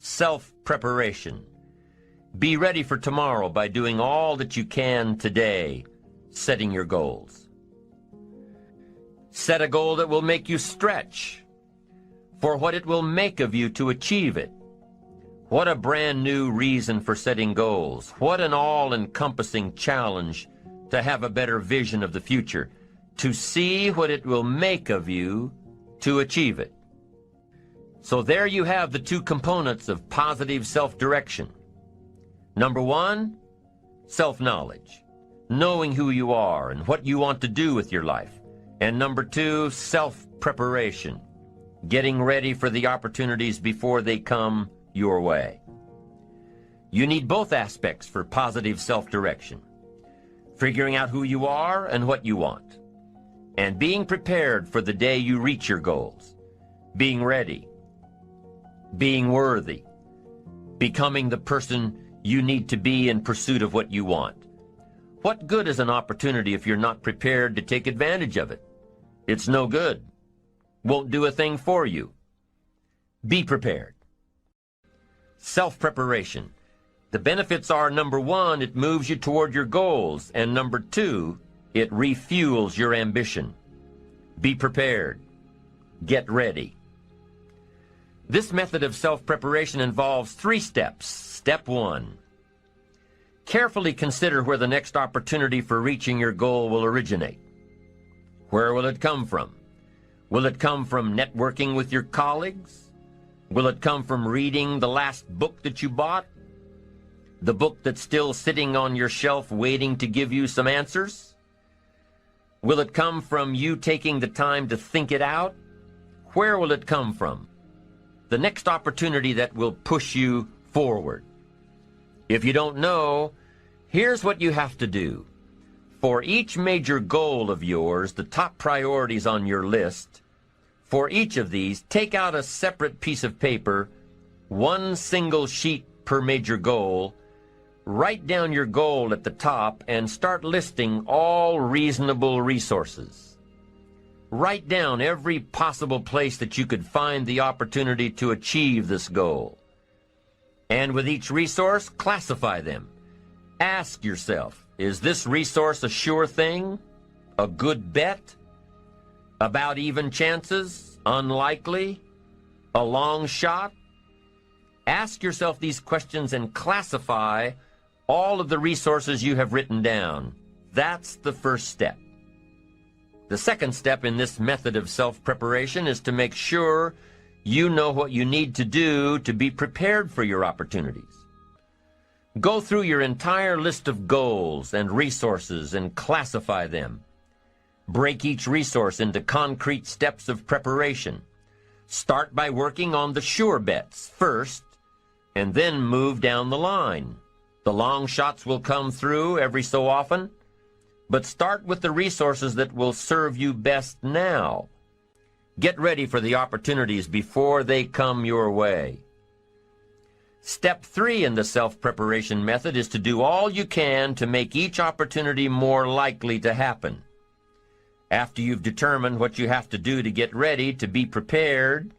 self-preparation. Be ready for tomorrow by doing all that you can today, setting your goals. Set a goal that will make you stretch for what it will make of you to achieve it. What a brand new reason for setting goals. What an all-encompassing challenge to have a better vision of the future, to see what it will make of you to achieve it. So there you have the two components of positive self-direction. Number one, self-knowledge, knowing who you are and what you want to do with your life. And number two, self-preparation, getting ready for the opportunities before they come your way. You need both aspects for positive self-direction, figuring out who you are and what you want, and being prepared for the day you reach your goals, being ready, being worthy, becoming the person you need to be in pursuit of what you want. What good is an opportunity if you're not prepared to take advantage of it? It's no good. Won't do a thing for you. Be prepared. Self-preparation. The benefits are, number one, it moves you toward your goals, and number two, it refuels your ambition. Be prepared. Get ready. This method of self-preparation involves 3 steps. Step 1. Carefully consider where the next opportunity for reaching your goal will originate. Where will it come from? Will it come from networking with your colleagues? Will it come from reading the last book that you bought? The book that's still sitting on your shelf waiting to give you some answers? Will it come from you taking the time to think it out? Where will it come from? The next opportunity that will push you forward. If you don't know, here's what you have to do. For each major goal of yours, the top priorities on your list, for each of these, take out a separate piece of paper, 1 single sheet per major goal, write down your goal at the top, and start listing all reasonable resources. Write down every possible place that you could find the opportunity to achieve this goal. And with each resource, classify them. Ask yourself, is this resource a sure thing? A good bet? About even chances? Unlikely? A long shot? Ask yourself these questions and classify all of the resources you have written down. That's the first step. The second step in this method of self-preparation is to make sure you know what you need to do to be prepared for your opportunities. Go through your entire list of goals and resources and classify them. Break each resource into concrete steps of preparation. Start by working on the sure bets first, and then move down the line. The long shots will come through every so often, but start with the resources that will serve you best now. Get ready for the opportunities before they come your way. Step 3 in the self-preparation method is to do all you can to make each opportunity more likely to happen. After you've determined what you have to do to get ready, to be prepared,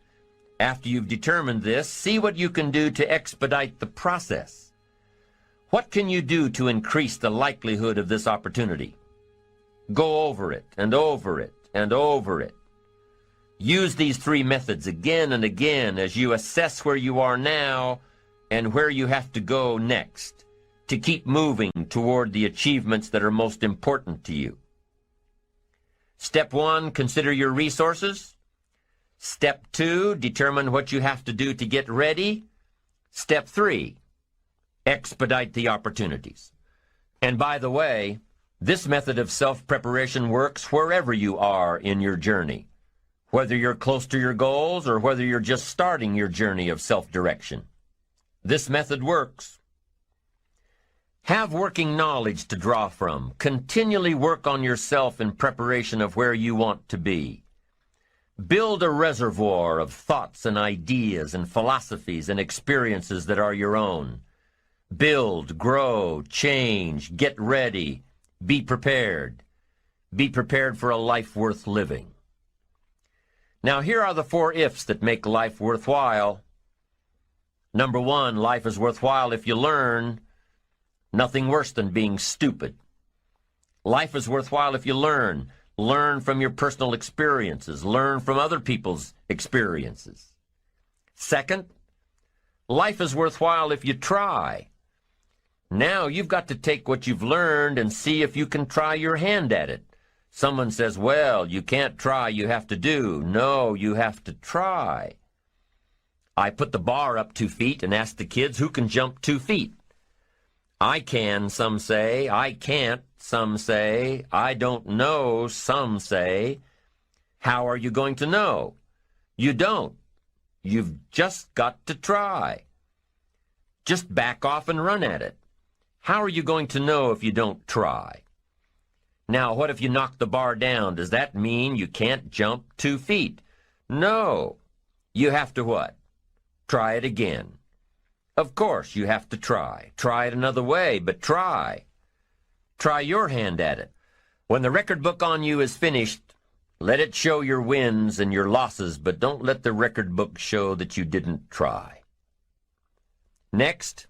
after you've determined this, see what you can do to expedite the process. What can you do to increase the likelihood of this opportunity? Go over it and over it and over it. Use these 3 methods again and again as you assess where you are now and where you have to go next to keep moving toward the achievements that are most important to you. Step 1, consider your resources. Step 2, determine what you have to do to get ready. Step 3, expedite the opportunities. And by the way, this method of self-preparation works wherever you are in your journey, whether you're close to your goals or whether you're just starting your journey of self-direction. This method works. Have working knowledge to draw from. Continually work on yourself in preparation of where you want to be. Build a reservoir of thoughts and ideas and philosophies and experiences that are your own. Build, grow, change, get ready, be prepared. Be prepared for a life worth living. Now here are the 4 ifs that make life worthwhile. Number one, life is worthwhile if you learn. Nothing worse than being stupid. Life is worthwhile if you learn. Learn from your personal experiences. Learn from other people's experiences. Second, life is worthwhile if you try. Now you've got to take what you've learned and see if you can try your hand at it. Someone says, well, you can't try, you have to do. No, you have to try. I put the bar up 2 feet and asked the kids who can jump 2 feet. I can, some say. I can't, some say. I don't know, some say. How are you going to know? You don't. You've just got to try. Just back off and run at it. How are you going to know if you don't try? Now, what if you knock the bar down? Does that mean you can't jump 2 feet? No. You have to what? Try it again. Of course, you have to try. Try it another way, but try. Try your hand at it. When the record book on you is finished, let it show your wins and your losses, but don't let the record book show that you didn't try. Next,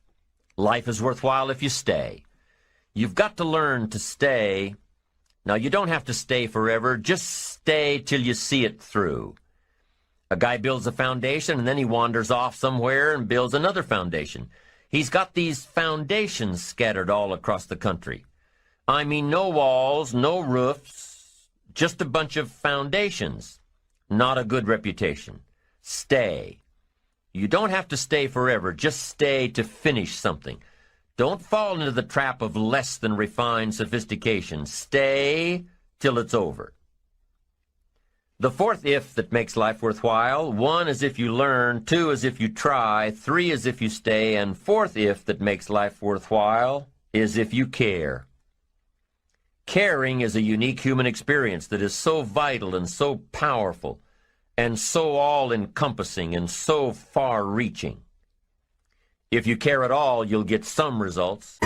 life is worthwhile if you stay. You've got to learn to stay. Now, you don't have to stay forever. Just stay till you see it through. A guy builds a foundation, and then he wanders off somewhere and builds another foundation. He's got these foundations scattered all across the country. I mean, no walls, no roofs, just a bunch of foundations. Not a good reputation. Stay. You don't have to stay forever. Just stay to finish something. Don't fall into the trap of less than refined sophistication. Stay till it's over. The fourth if that makes life worthwhile: 1 is if you learn, 2 is if you try, 3 is if you stay, and fourth if that makes life worthwhile is if you care. Caring is a unique human experience that is so vital and so powerful and so all-encompassing and so far-reaching. If you care at all, you'll get some results.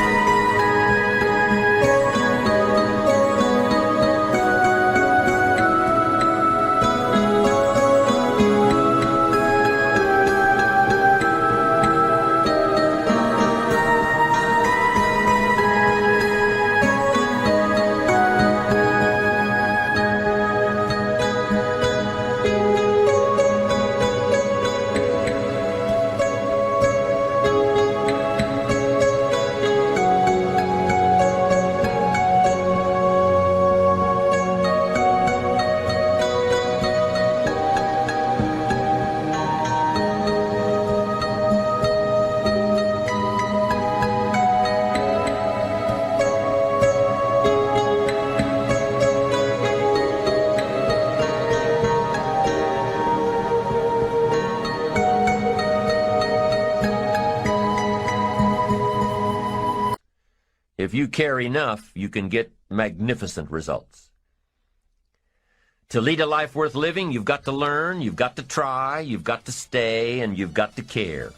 If you care enough, you can get magnificent results. To lead a life worth living, you've got to learn, you've got to try, you've got to stay, and you've got to care.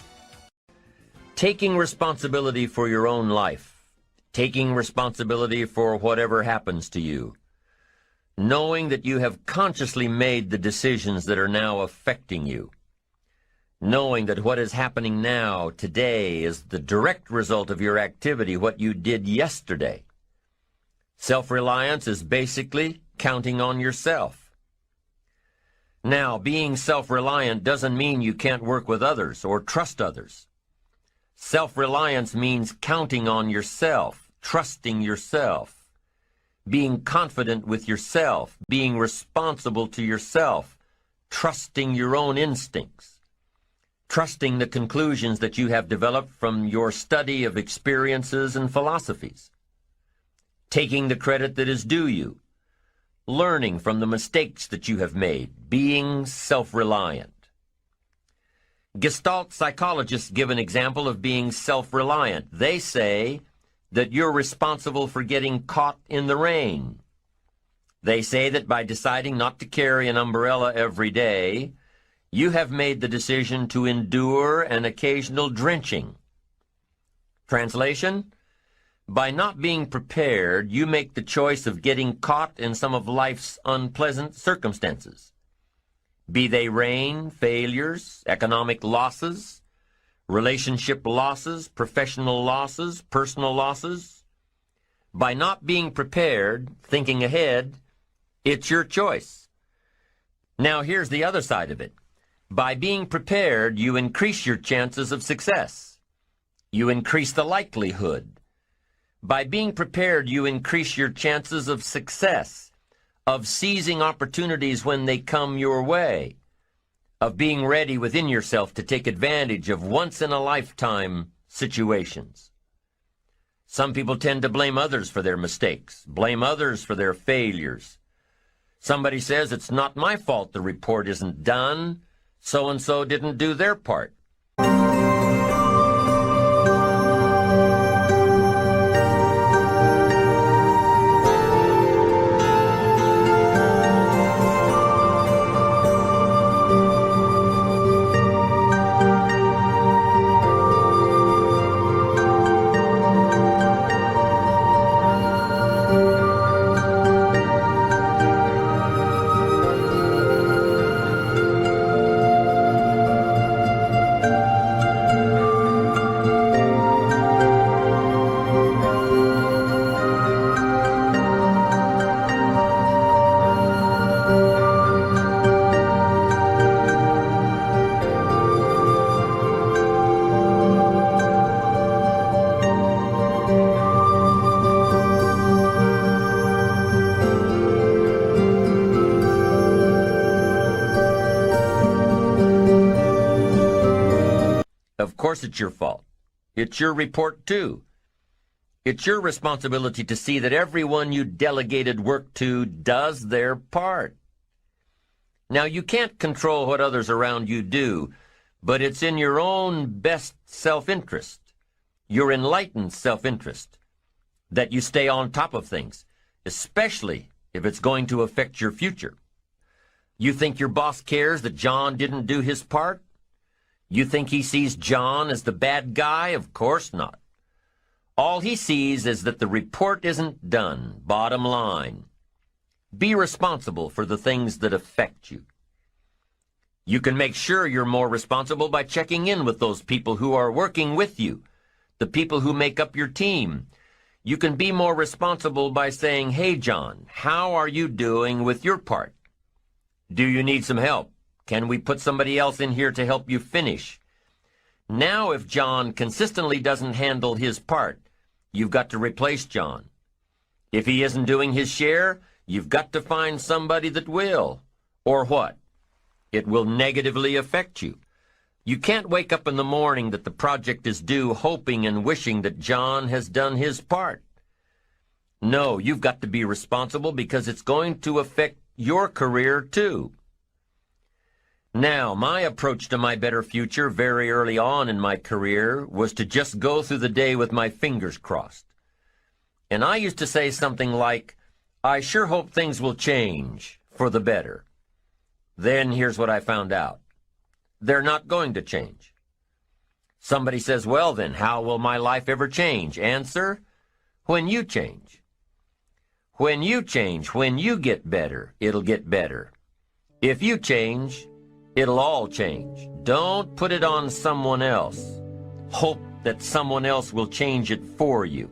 Taking responsibility for your own life, taking responsibility for whatever happens to you, knowing that you have consciously made the decisions that are now affecting you, knowing that what is happening now, today, is the direct result of your activity, what you did yesterday. Self-reliance is basically counting on yourself. Now, being self-reliant doesn't mean you can't work with others or trust others. Self-reliance means counting on yourself, trusting yourself, being confident with yourself, being responsible to yourself, trusting your own instincts. Trusting the conclusions that you have developed from your study of experiences and philosophies. Taking the credit that is due you. Learning from the mistakes that you have made. Being self-reliant. Gestalt psychologists give an example of being self-reliant. They say that you're responsible for getting caught in the rain. They say that by deciding not to carry an umbrella every day, you have made the decision to endure an occasional drenching. Translation: by not being prepared, you make the choice of getting caught in some of life's unpleasant circumstances. Be they rain, failures, economic losses, relationship losses, professional losses, personal losses. By not being prepared, thinking ahead, it's your choice. Now here's the other side of it. By being prepared, you increase your chances of success. You increase the likelihood. By being prepared, you increase your chances of success, of seizing opportunities when they come your way, of being ready within yourself to take advantage of once-in-a-lifetime situations. Some people tend to blame others for their mistakes, blame others for their failures. Somebody says, it's not my fault the report isn't done. So-and-so didn't do their part. Of course it's your fault. It's your report too. It's your responsibility to see that everyone you delegated work to does their part. Now, you can't control what others around you do, but it's in your own best self-interest, your enlightened self-interest, that you stay on top of things, especially if it's going to affect your future. You think your boss cares that John didn't do his part? You think he sees John as the bad guy? Of course not. All he sees is that the report isn't done, bottom line. Be responsible for the things that affect you. You can make sure you're more responsible by checking in with those people who are working with you, the people who make up your team. You can be more responsible by saying, "Hey, John, how are you doing with your part? Do you need some help? Can we put somebody else in here to help you finish?" Now, if John consistently doesn't handle his part, you've got to replace John. If he isn't doing his share, you've got to find somebody that will. Or what? It will negatively affect you. You can't wake up in the morning that the project is due hoping and wishing that John has done his part. No, you've got to be responsible because it's going to affect your career too. Now, my approach to my better future very early on in my career was to just go through the day with my fingers crossed. And I used to say something like, "I sure hope things will change for the better." Then here's what I found out. They're not going to change. Somebody says, "Well then, how will my life ever change?" Answer, when you change. When you change, when you get better, it'll get better. If you change, it'll all change. Don't put it on someone else. Hope that someone else will change it for you.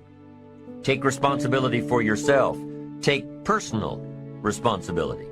Take responsibility for yourself. Take personal responsibility.